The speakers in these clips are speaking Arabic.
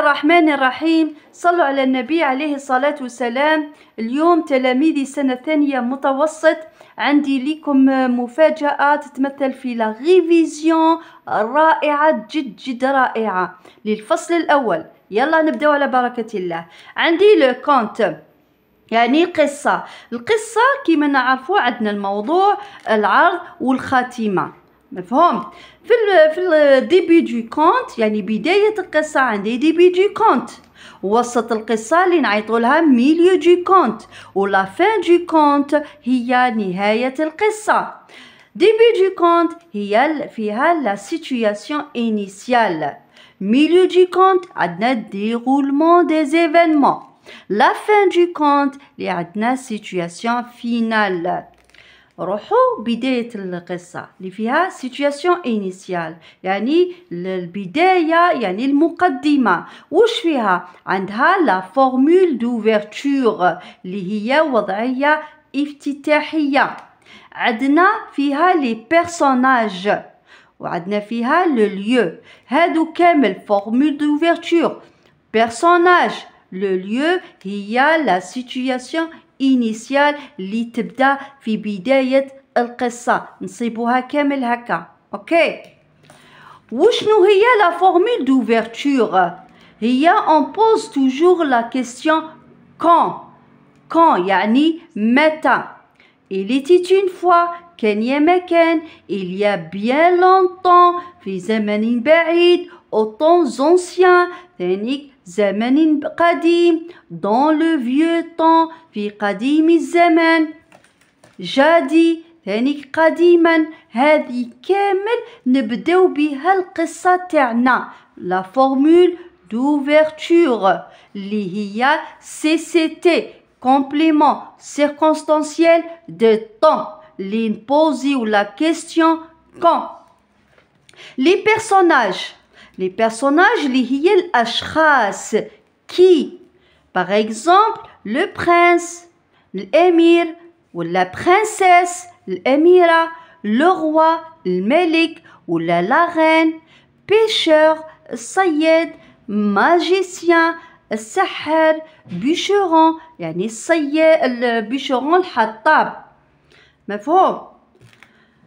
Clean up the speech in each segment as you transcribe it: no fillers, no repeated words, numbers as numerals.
الرحمن الرحيم. صلوا على النبي عليه الصلاة والسلام. اليوم تلاميذي سنة ثانية متوسط، عندي لكم مفاجأة تتمثل في لا ريفيزيون رائعة جد رائعة للفصل الأول. يلا نبدأ على بركة الله. عندي لو كونت يعني القصة كما نعرفوا عندنا الموضوع، العرض والخاتمة. مفهوم؟ في الديبي دو كونت يعني بداية القصة عندي ديبي دو كونت، وسط القصة اللي نعيطوا لها ميليو دو كونت، ولا فان دو كونت هي نهاية القصة. ديبي دو كونت هي فيها لا سيتوياسيون انيسيال، ميليو دو كونت عندنا ديرولمون دي زيفينمون، لا فان دو كونت اللي عندنا سيتوياسيون فينال. روحوا بداية القصة اللي فيها سيتوياسيون انيسيال يعني البداية، يعني المقدمة. وش فيها؟ عندها لا فورمول دوفيرتور اللي هي وضعية افتتاحية. عندنا فيها لي بيرسوناج، وعندنا فيها لو ليو. هادو كامل فورمول دوفيرتور، بيرسوناج، لو ليو هي لا سيتوياسيون إنيسيال اللي تبدأ في بداية القصة. نصيبوها كامل هكا. أوكي. وشنو هي لا فورمول دوفيرتور؟ هي on pose toujours la question quand يعني متى. Il était une fois، كان يا مكان، il y a bien longtemps، في زمن بعيد، au temps ancien، ثاني زمن قديم، dans le vieux temps، في قديم الزمان، جدي ثاني قديما. هذه كامل نبداو بها القصة تاعنا، لا فورمول دوفيرتور اللي هي CCT complément circonstanciel de temps اللي نبوزيو لا كيستيون quand. لي بيرسوناج اللي هي الأشخاص كي، باغ اكزومبل لو برنس الأمير، ولا برنسيس الأميرة، لو روا الملك، ولا لا رين، بيشور الصياد، ماجيسيان السحر، بيشورون يعني الصياد، بيشورون الحطاب. مفهوم؟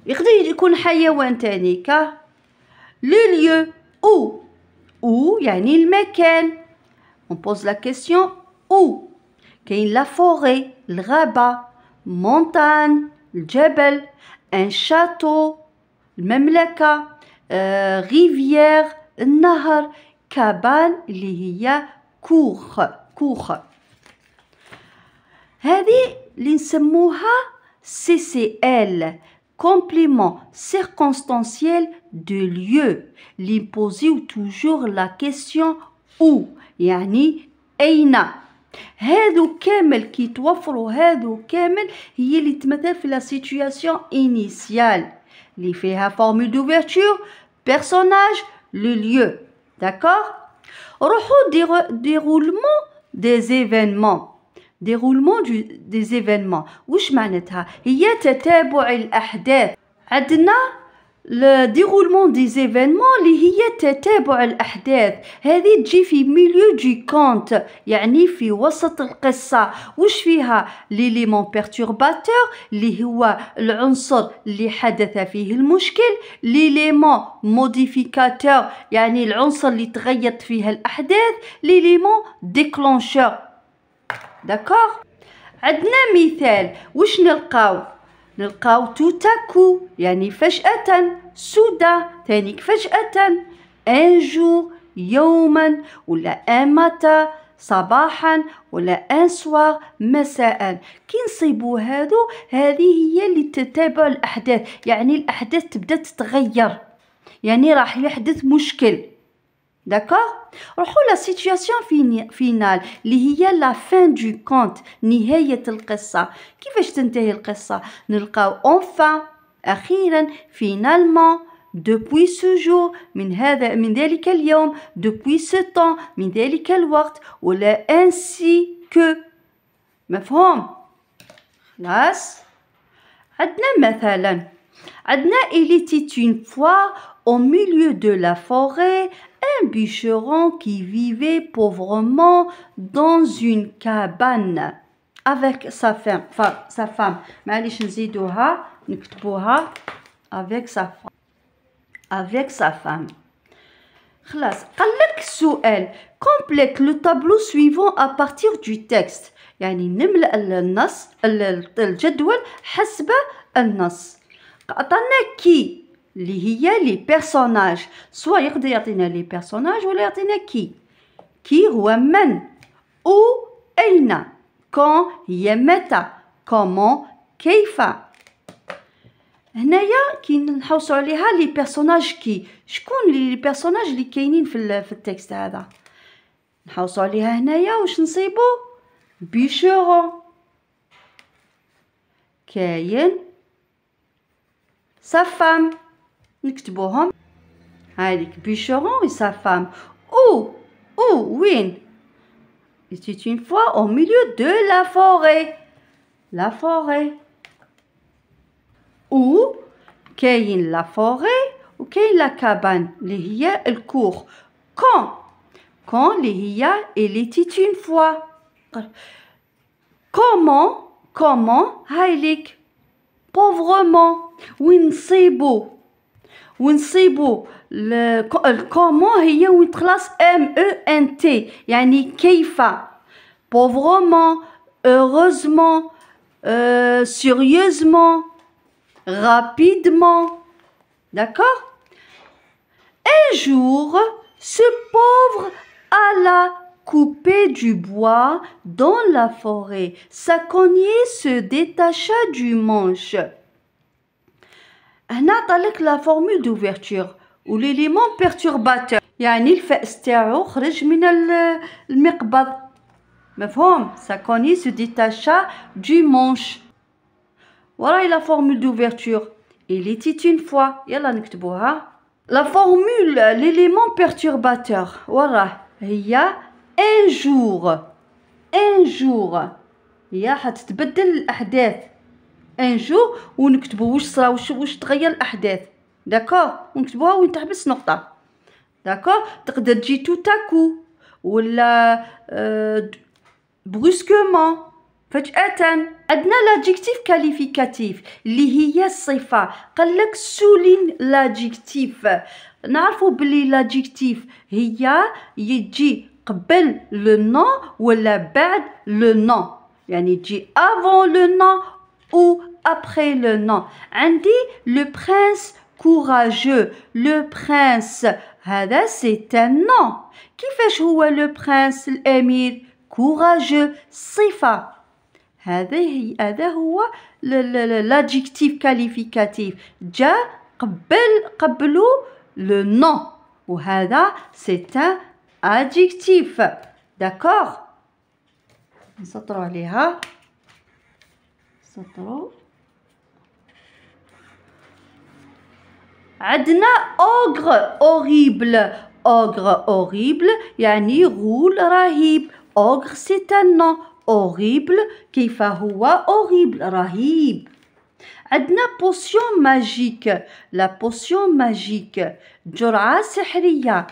يقدر يكون حيوان تاني كا. لو ليو او يعني المكان، on pose la question où. كاين لا فوري الغابة، مونتان الجبل، ان شاتو المملكة، ريفيير النهر، كابان اللي هي كوخ. هذه اللي نسموها CCL complément circonstanciel de lieu اللي نبوزيو توجور لا كيستيون où يعني أين. هادو كامل كي توفروا، هادو كامل هي اللي تمثل في لا سيتوياسيون انيسيال اللي فيها فورمول دوفيرتور، بيرسوناج، لو ليو. داكور. روحوا ديرولمون دي زيفينمون. ديرولمون دي زيفينمون وش معناتها؟ هي تتابع الأحداث. عندنا le déroulement des événements اللي هي تتابع الأحداث. هذه تجي في ميليو دو كونت يعني في وسط القصة. وش فيها؟ ليليمون بيرتورباتور اللي هو العنصر اللي حدث فيه المشكل، ليليمون موديفيكاتور يعني العنصر اللي تغيرت فيها الأحداث، ليليمون ديكلونشور. داكور. عندنا مثال. وش نلقاو توتاكو يعني فجأة، سودا ثانيك فجأة، ان جور يوما، ولا ان ماتا صباحا، ولا ان سوار مساء. كي نصيبو هذه هي اللي تتابع الأحداث، يعني الأحداث تبدأ تتغير، يعني راح يحدث مشكل. داكور. روحوا لا سيتوياسيون فينال اللي هي لا فان دو كونت نهاية القصة. كيفاش تنتهي القصة؟ نلقاو اونفان أخيرا، فينالمون، دوبوي سو جور من ذلك اليوم، دوبوي سو طون من ذلك الوقت، ولا انسي كو. مفهوم؟ خلاص. عندنا مثلا il était une fois au milieu de la forêt Un bûcheron qui vivait pauvrement dans une cabane avec sa femme. معليش نزيدوها نكتبوها avec sa femme. خلاص. قالك السؤال complète le tableau suivant à partir du texte. يعني نملأ النص الجدول حسب النص. عطانا كي اللي هي لي بيرسوناج، سوا يقدر يعطينا لي بيرسوناج ولا يعطينا كي. كي هو من، او أين، كون هي متى، كومون كيف. هنايا كي نحوسو عليها لي بيرسوناج كي، شكون لي بيرسوناج اللي كاينين في التكست هذا، نحوسو عليها هنايا واش نصيبو؟ بيشورون، كاين sa femme، نكتبوهم هاذيك بيشورون و sa femme. Où وين؟ C'est une fois au milieu de la forêt. La forêt. Où كاين لا فوري وكاين لا كابان اللي هي الكور. كون اللي هي il était une fois. comment هايليك pauvrement. ونصيبو الكومون هي وين تخلص MENT يعني كيف. pauvrement, heureusement, sérieusement, rapidement. D'accord? Un jour, ce pauvre alla couper du bois dans la forêt. Sa cognée se détacha du manche. هنا عطالك لا فورمول دوفيرتور و ليليمون بيرتورباتور، يعني الفأس تاعو خرج من المقبض. مفهوم؟ sa cognée se détacha du manche. وراي لا فورمول دوفيرتور il était une fois. يلا نكتبوها. لا فورمول ليليمون بيرتورباتور وراه هي un jour هي حتتبدل الأحداث. ان جو ونكتبو واش صرا واش تغير الاحداث. داكور ونكتبوها وين تحبس نقطه. داكور تقدر تجي تو تاكو ولا بروسكومون فجأة. عندنا لادجيكتيف كاليفيكاتيف اللي هي الصفه. قالك سولين لادجيكتيف. نعرفوا بلي لادجيكتيف هي يجي قبل لو نون ولا بعد لو نون، يعني تجي افون لو نون ou après le nom. عندي le prince courageux. Le prince هذا c'est un nom. كيفاش هو le prince الأمير؟ courageux صفة. هذا هو l'adjectif qualificatif. جا قبلو le nom وهذا c'est un adjectif. d'accord. نسطرو عليها. عندنا ogre horrible يعني غول رهيب. ogre c'est un nom. horrible كيف هو horrible رهيب. عندنا potion magique. la potion magique جرعة سحرية.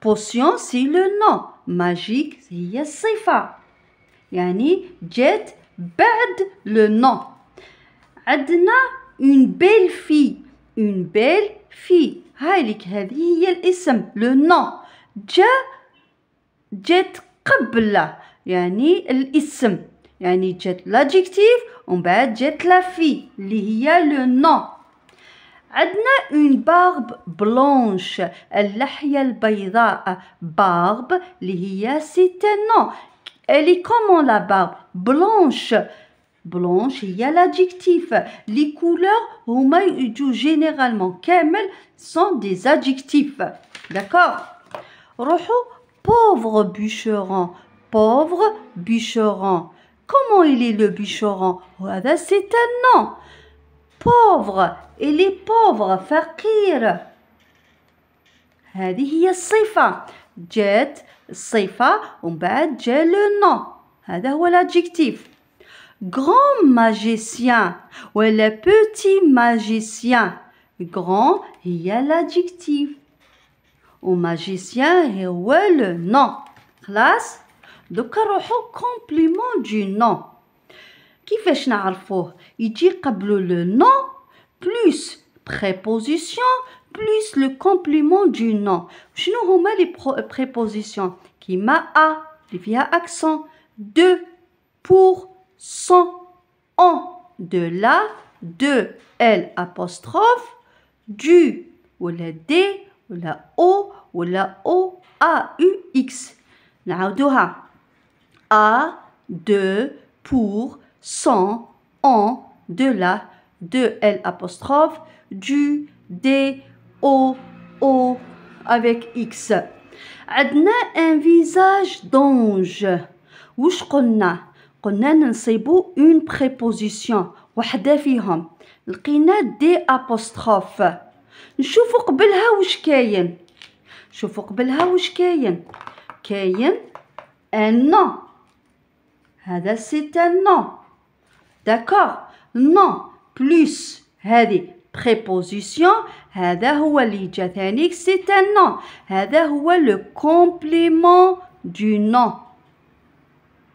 potion c'est le nom. magique هي الصفة يعني جت بعد le nom. عندنا une belle fille. هايليك هذه هي الاسم le nom. جت قبل يعني الاسم، يعني جت l'adjectif ومن بعد جت la fille اللي هي le nom. عندنا une barbe blanche اللحية البيضاء. barbe اللي هي c'est un nom. Elle est comment la barbe؟ blanche هي l'adjectif. les couleurs هما يجوا généralement كامل sont des adjectifs. d'accord. روحوا pauvre bûcheron. comment il est le bûcheron؟ هذا c'est un nom. pauvre il est pauvre فقير. هذه هي الصفة. جات الصفة ومن بعد جا le nom. هذا هو l'adjectif. grand magicien ولا petit magicien. grand هي l'adjectif وماجيسيان هو لو نون. خلاص دوكا نروحو كومبليمون دو نون. كيفاش نعرفوه؟ يجي قبلو لو نون بلوس préposition plus le complément du nom. شنو هما لي prépositions؟ كيما a اللي فيها accent، de, pour, sans, en، de la، de, l apostrophe، du ولا d ولا o ولا o a u x. نعاودوها a، de, pour, sans, en، de la، de l apostrophe، du d o o avec x. عندنا un visage d'ange. وش قلنا؟ قلنا ننصبو une préposition وحدة فيهم، لقينا دي apostrophe. نشوفو قبلها وش كاين. شوفو قبلها وش كاين. كاين un nom. هذا c'est un nom. d'accord. nom plus هذه préposition، هذا هو اللي جا ثانيك c'est un nom. هذا هو le complément du nom.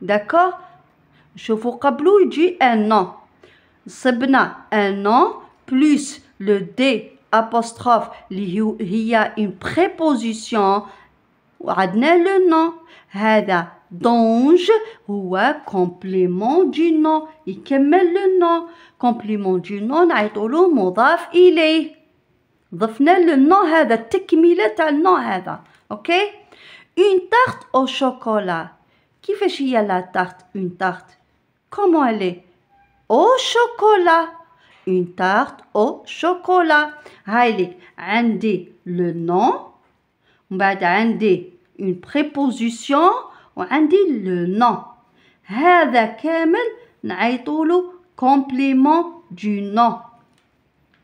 d'accord. شوفوا قبلو يجي un nom. صبنا un nom plus le d apostrophe اللي هي une préposition وعندنا le nom. هذا دونج هو complément du nom يكمل le nom. complément du nom نعيطولو مضاف إليه. ضفنا le nom هذا التكملة تاع النوع هذا. اوكي. une tarte au chocolat. كيفاش هي لا tarte؟ une tarte comment elle est؟ au chocolat. une tarte au chocolat. هايليك عندي le nom ومن بعد عندي une préposition وعندي le nom. هذا كامل نعيطولو complément du nom.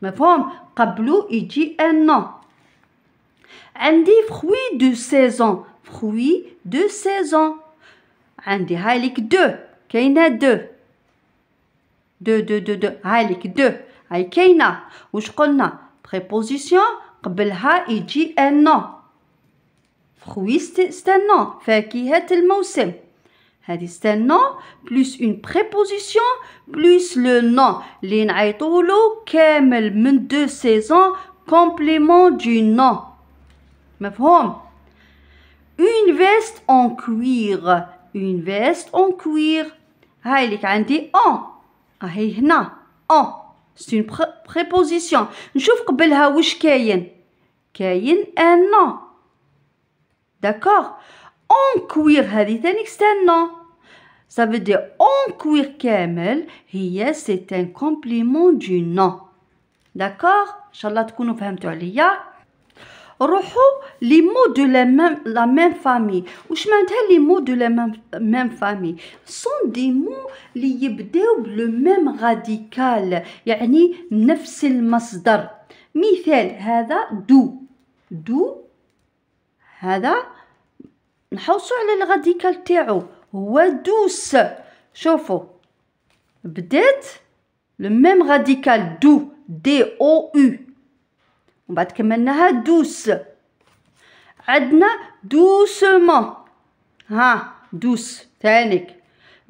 مفهوم؟ قبلو يجي un nom. عندي fruit de saison. fruit de saison. عندي هايليك دو. كاينة دو. دو هايليك دو. هاي كاينة. وش قلنا؟ préposition قبلها يجي un nom. fruit c'est un nom. فاكهة الموسم. هذه c'est un nom plus une préposition plus le nom اللي نعيطولو كامل من de saison complément du nom. مفهوم؟ une veste en cuir. une veste en cuir. هايليك عندي en. هاي هنا en c'est une préposition. نشوف قبلها وش كاين. كاين un nom. d'accord. en cuir هذه ثاني c'est un nom. ça veut dire en cuir كامل هي c'est un complément du nom. d'accord. ان شاء الله تكونوا فهمتوا عليا. روحوا les mots de la même famille. وش معناتها les mots de la même famille؟ sont des mots اللي يبداو بلو même radical يعني نفس المصدر. مثال هذا دو. دو هذا نحوصوا على الراديكال تاعو هو دوس. شوفوا بدات لو ميم راديكال دو دي او يو ومن بعد كملناها دوس. عندنا دوسمون. ها دوس ثانيك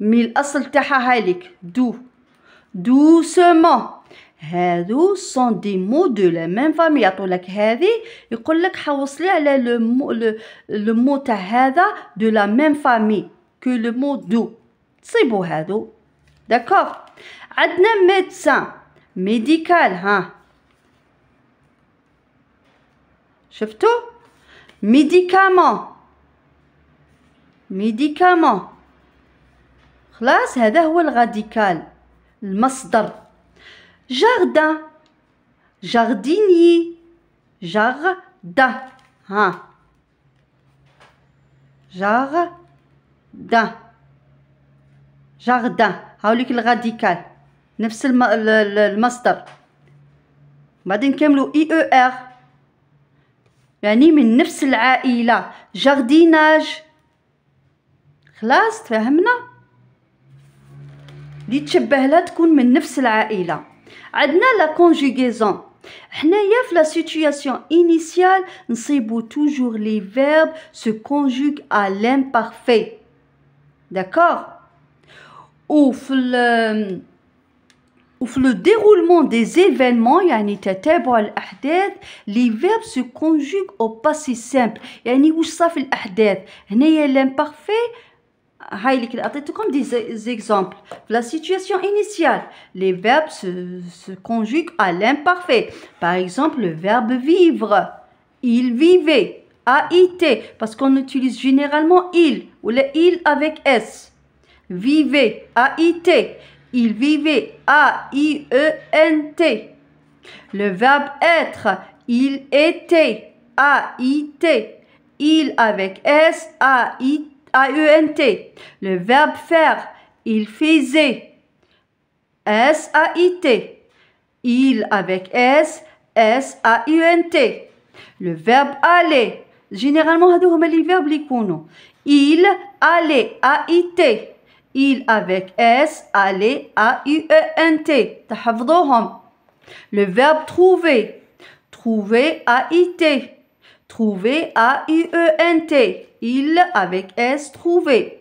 مي الاصل تاعها هايليك دو. دوسمون. هادو سون دي مو دو لا ميم فامي. يعطولك هذه يقولك حوصلي على لو مو تاع هذا دو لا ميم فامي كو لو مو دو. تصيبو هادو. داكوغ. عندنا ميدسان ميديكال. ها شفتو؟ ميديكامون. ميديكامون. خلاص هذا هو الراديكال المصدر. جاردان. جارديني. جاردان. ها جاردان. جاردان هاوليك الراديكال نفس المصدر. بعدين نكملوا اي او ار يعني من نفس العائلة. جارديناج. خلاص تفهمنا؟ اللي تشبه لها تكون من نفس العائلة. عندنا لا كونجوغيزون. حنايا في la situation initiale نصيبو toujours les verbes se conjuguent à l'imparfait. D'accord. وفي le déroulement des événements يعني تتابع الأحداث les verbes se conjuguent au passé simple. يعني وش صار في الأحداث هنايا l'imparfait. هاي اللي كده أعطيتكم des exemples. La situation initiale, les verbes se conjuguent à l'imparfait. Par exemple, le verbe vivre. Il vivait. A-I-T. Parce qu'on utilise généralement il ou le il avec S. Vivait. A-I-T. Il vivait. A-I-E-N-T. Le verbe être. Il était. A-I-T. Il avec S. A-I-T. A-E-N-T. Le verbe faire, il faisait. S-A-I-T. Il avec S, S-A-U-N-T. Le verbe aller. Généralement, هادو هما les verbes اللي يكونوا. Il allait, A-I-T. Il avec S, allait, A-U-E-N-T. تحفظوهم. Le verbe trouver. Trouver, A-I-T. Trouver, A-U-E-N-T. Il avec S trouver.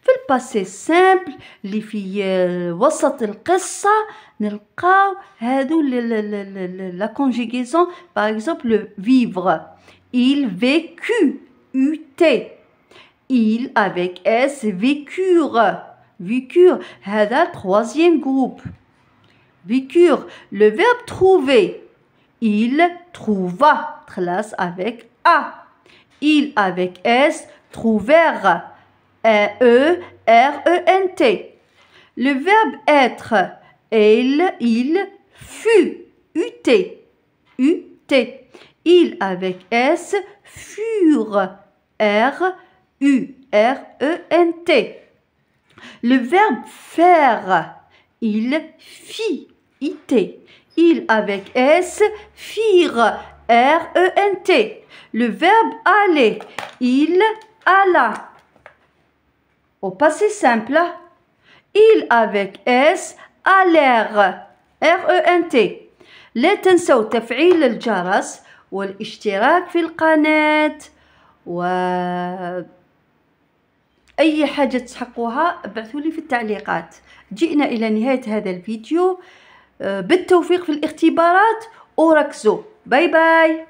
في الباسي سامبل اللي في وسط القصة نلقاو هادو لا كونجيغيزون. باغ اكزومبل vivre. Il vécut. U-T. Il avec S vécure. Vécure. هذا troisième groupe. Vécure. Le verbe trouver. Il trouva. خلاص avec A. Il avec S, trouvèrent. E-R-E-N-T. Le verbe être. Il fut. U-T. U-T. Il avec S, furent. R-U-R-E-N-T. Le verbe faire. Il fit. I-T. Il avec S, firent. R-E-N-T. Le verbe aller. Il alla. Au passé simple. Il avec S allèrent. R-E-N-T. لا تنسوا تفعيل الجرس والاشتراك في القناة أي حاجة تحقوها ابعثوا لي في التعليقات. جئنا إلى نهاية هذا الفيديو. بالتوفيق في الاختبارات وركزوا. باي باي.